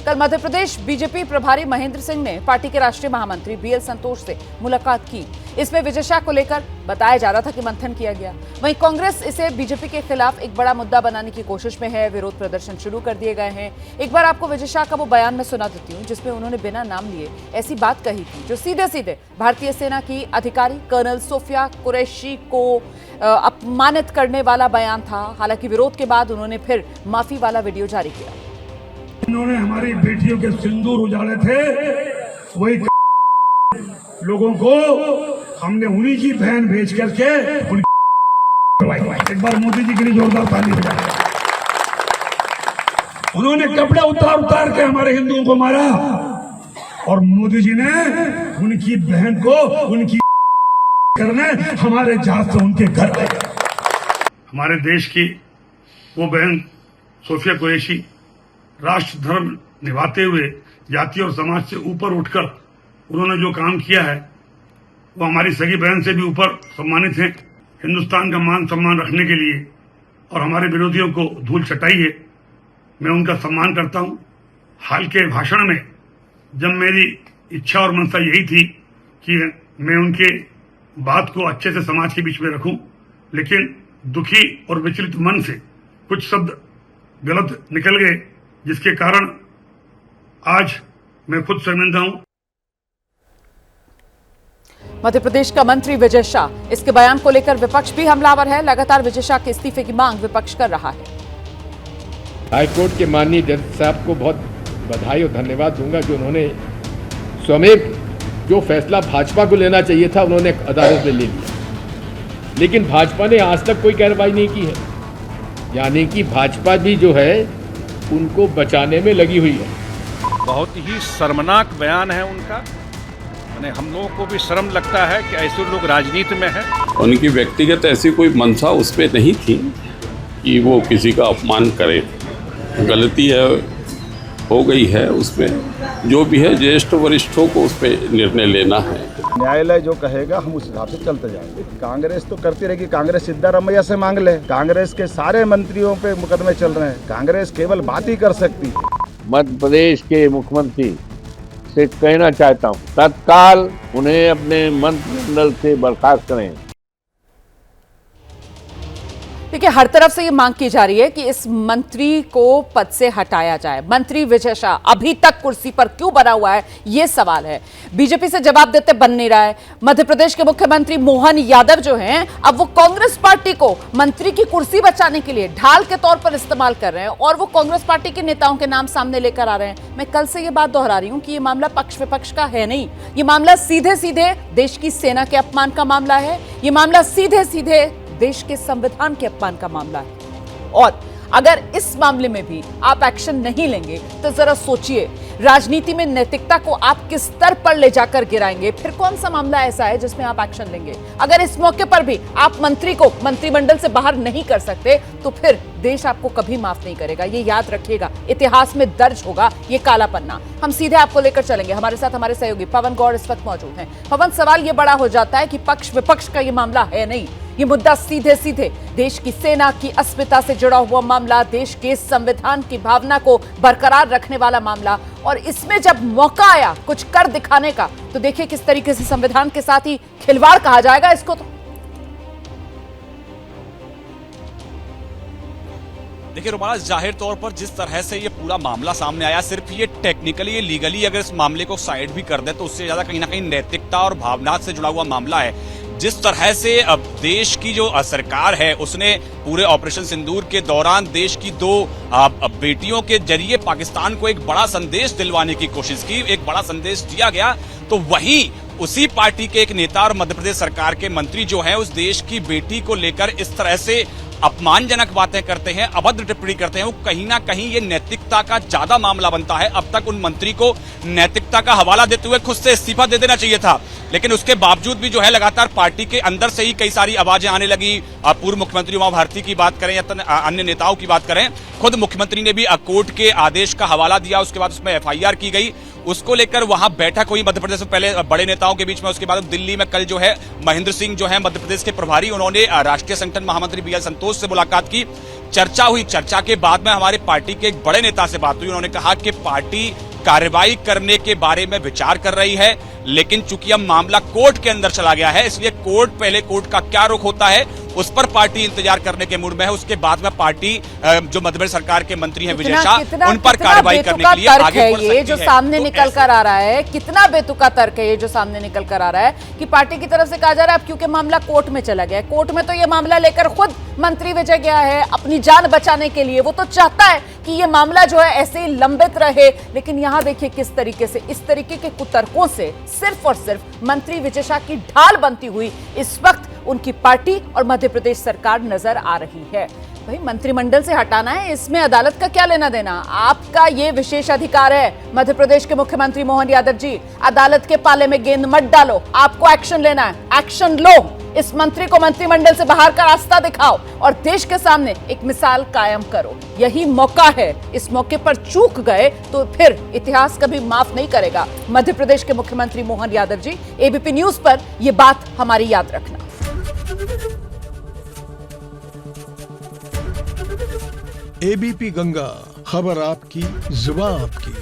कल मध्य प्रदेश बीजेपी प्रभारी महेंद्र सिंह ने पार्टी के राष्ट्रीय महामंत्री बीएल संतोष से मुलाकात की। इसमें विजय शाह को लेकर बताया जा रहा था कि मंथन किया गया। वहीं कांग्रेस इसे बीजेपी के खिलाफ एक बड़ा मुद्दा बनाने की कोशिश में है। विरोध प्रदर्शन शुरू कर दिए गए हैं। एक बार आपको विजय शाह का वो बयान में सुना देती हूँ जिसमें उन्होंने बिना नाम लिए ऐसी बात कही थी जो सीधे सीधे भारतीय सेना की अधिकारी कर्नल सोफिया कुरैशी को अपमानित करने वाला बयान था। हालांकि विरोध के बाद उन्होंने फिर माफी वाला वीडियो जारी किया। इन्होंने हमारी बेटियों के सिंदूर उजाड़े थे, वही लोगों को हमने उन्हीं की बहन भेज करके एक बार मोदी जी के लिए जोरदार ताली बजाई। उन्होंने कपड़े उतार के हमारे हिंदुओं को मारा और मोदी जी ने उनकी बहन को उनकी करने हमारे जहाज से उनके घर आए। हमारे देश की वो बहन सोफिया कुरैशी राष्ट्र धर्म निभाते हुए जाति और समाज से ऊपर उठकर उन्होंने जो काम किया है वो हमारी सगी बहन से भी ऊपर सम्मानित हैं। हिंदुस्तान का मान सम्मान रखने के लिए और हमारे विरोधियों को धूल चटाई है, मैं उनका सम्मान करता हूं। हाल के भाषण में जब मेरी इच्छा और मनसा यही थी कि मैं उनके बात को अच्छे से समाज के बीच में रखूं, लेकिन दुखी और विचलित मन से कुछ शब्द गलत निकल गए, जिसके कारण आज मैं खुद शर्मिंदा हूं। मध्य प्रदेश का मंत्री विजय शाह, इसके बयान को लेकर विपक्ष भी हमलावर है। लगातार विजय शाह के इस्तीफे की मांग विपक्ष कर रहा है। हाईकोर्ट के माननीय जज साहब को बहुत बधाई और धन्यवाद दूंगा कि उन्होंने स्वयं जो फैसला भाजपा को लेना चाहिए था उन्होंने अदालत में ले लिया, लेकिन भाजपा ने आज तक कोई कार्रवाई नहीं की है। यानी कि भाजपा भी जो है उनको बचाने में लगी हुई है। बहुत ही शर्मनाक बयान है उनका। हम लोगों को भी शर्म लगता है कि ऐसे लोग राजनीति में हैं। उनकी व्यक्तिगत ऐसी कोई मंशा उस पर नहीं थी कि वो किसी का अपमान करे। गलती है, हो गई है, उसमें जो भी है ज्येष्ठ वरिष्ठों को उस पर निर्णय लेना है। न्यायालय जो कहेगा हम उस हिसाब से चलते जाएंगे। कांग्रेस तो करती रहेगी, कांग्रेस सिद्धारमैया से मांग ले। कांग्रेस के सारे मंत्रियों पे मुकदमे चल रहे हैं, कांग्रेस केवल बात ही कर सकती है। मध्य प्रदेश के मुख्यमंत्री से कहना चाहता हूं, तत्काल उन्हें अपने मंत्रिमंडल से बर्खास्त करें। देखिए, हर तरफ से ये मांग की जा रही है कि इस मंत्री को पद से हटाया जाए। मंत्री विजय शाह अभी तक कुर्सी पर क्यों बना हुआ है, ये सवाल है। बीजेपी से जवाब देते बन नहीं रहा है। मध्य प्रदेश के मुख्यमंत्री मोहन यादव जो हैं, अब वो कांग्रेस पार्टी को मंत्री की कुर्सी बचाने के लिए ढाल के तौर पर इस्तेमाल कर रहे हैं और वो कांग्रेस पार्टी के नेताओं के नाम सामने लेकर आ रहे हैं। मैं कल से ये बात दोहरा रही हूं कि ये मामला पक्ष विपक्ष का है नहीं, ये मामला सीधे सीधे देश की सेना के अपमान का मामला है। ये मामला सीधे सीधे देश के संविधान के अपमान का मामला है। और अगर इस मामले में भी आप एक्शन नहीं लेंगे तो जरा सोचिए, राजनीति में नैतिकता को आप किस स्तर पर ले जाकर गिराएंगे। फिर कौन सा मामला ऐसा है जिसमें आप एक्शन लेंगे? अगर इस मौके पर भी आप मंत्री को मंत्रिमंडल से बाहर नहीं कर सकते तो फिर देश आपको कभी माफ नहीं करेगा। ये याद रखिएगा, इतिहास में दर्ज होगा ये काला पन्ना। हम सीधे आपको लेकर चलेंगे। हमारे साथ हमारे सहयोगी पवन गौड़ इस वक्त मौजूद हैं। पवन, सवाल ये बड़ा हो जाता है कि पक्ष विपक्ष का ये मामला है नहीं, ये मुद्दा सीधे सीधे देश की सेना की अस्मिता से जुड़ा हुआ मामला, देश के संविधान की भावना को बरकरार रखने वाला मामला। और इसमें जब मौका आया कुछ कर दिखाने का तो देखिए किस तरीके से संविधान के साथ ही खिलवाड़ कहा जाएगा इसको। तो देखिए रोमाना, जाहिर तौर पर जिस तरह से ये पूरा मामला सामने आया, सिर्फ ये टेक्निकली, ये लीगली अगर इस मामले को साइड भी कर दे तो उससे ज्यादा कहीं ना कहीं नैतिकता और भावना से जुड़ा हुआ मामला है। जिस तरह से अब देश की जो सरकार है उसने पूरे ऑपरेशन सिंदूर के दौरान देश की दो बेटियों के जरिए पाकिस्तान को एक बड़ा संदेश दिलवाने की कोशिश की, एक बड़ा संदेश दिया गया, तो वहीं उसी पार्टी के एक नेता और मध्य प्रदेश सरकार के मंत्री जो है उस देश की बेटी को लेकर इस तरह से अपमानजनक बातें करते हैं, अभद्र टिप्पणी करते हैं, वो कहीं ना कहीं ये नैतिकता का ज्यादा मामला बनता है। अब तक उन मंत्री को नैतिकता का हवाला देते हुए खुद से इस्तीफा दे देना चाहिए था, लेकिन उसके बावजूद भी जो है लगातार पार्टी के अंदर से ही कई सारी आवाजें आने लगी। पूर्व मुख्यमंत्री उमा भारती की बात करें या अन्य नेताओं की बात करें, खुद मुख्यमंत्री ने भी कोर्ट के आदेश का हवाला दिया, उसके बाद उसमें FIR की गई। उसको लेकर वहां बैठक हुई मध्य प्रदेश में पहले बड़े नेताओं के बीच में, उसके बाद दिल्ली में कल जो है महेंद्र सिंह जो है मध्य प्रदेश के प्रभारी, उन्होंने राष्ट्रीय संगठन महामंत्री बीएल संतोष से मुलाकात की। चर्चा हुई। चर्चा के बाद में हमारे पार्टी के एक बड़े नेता से बात हुई। उन्होंने कहा कि पार्टी कार्रवाई करने के बारे में विचार कर रही है, लेकिन चूंकि अब मामला कोर्ट के अंदर चला गया है, इसलिए पहले कोर्ट का क्या रुख होता है उस पर पार्टी इंतजार करने के मूड में है। उसके बाद में पार्टी जो मध्य प्रदेश सरकार के मंत्री हैं विजय शाह, उन पर कार्रवाई करने के लिए आगे बढ़ सकती है। जो सामने निकल कर आ रहा है, कितना बेतुका तर्क है ये जो सामने निकल कर आ रहा है कि पार्टी की तरफ से कहा जा रहा है अब क्योंकि मामला कोर्ट में चला गया है। कोर्ट में तो ये मामला लेकर खुद मंत्री विजय गया है अपनी जान बचाने के लिए। वो तो चाहता है कि ये मामला जो है ऐसे ही लंबित रहे, लेकिन यहां देखिए किस तरीके से, इस तरीके के कुतर्कों से सिर्फ और सिर्फ मंत्री विजय शाह की ढाल बनती हुई इस वक्त उनकी पार्टी और मध्य प्रदेश सरकार नजर आ रही है। भाई मंत्रिमंडल से हटाना है, इसमें अदालत का क्या लेना देना? आपका ये विशेष अधिकार है। मध्य प्रदेश के मुख्यमंत्री मोहन यादव जी, अदालत के पाले में गेंद मत डालो, आपको एक्शन लेना है, एक्शन लो। इस मंत्री को मंत्रिमंडल से बाहर का रास्ता दिखाओ और देश के सामने एक मिसाल कायम करो। यही मौका है। इस मौके पर चूक गए तो फिर इतिहास कभी माफ नहीं करेगा। मध्य प्रदेश के मुख्यमंत्री मोहन यादव जी, एबीपी न्यूज पर यह बात हमारी याद रखना। एबीपी गंगा, खबर आपकी, जुबान आपकी।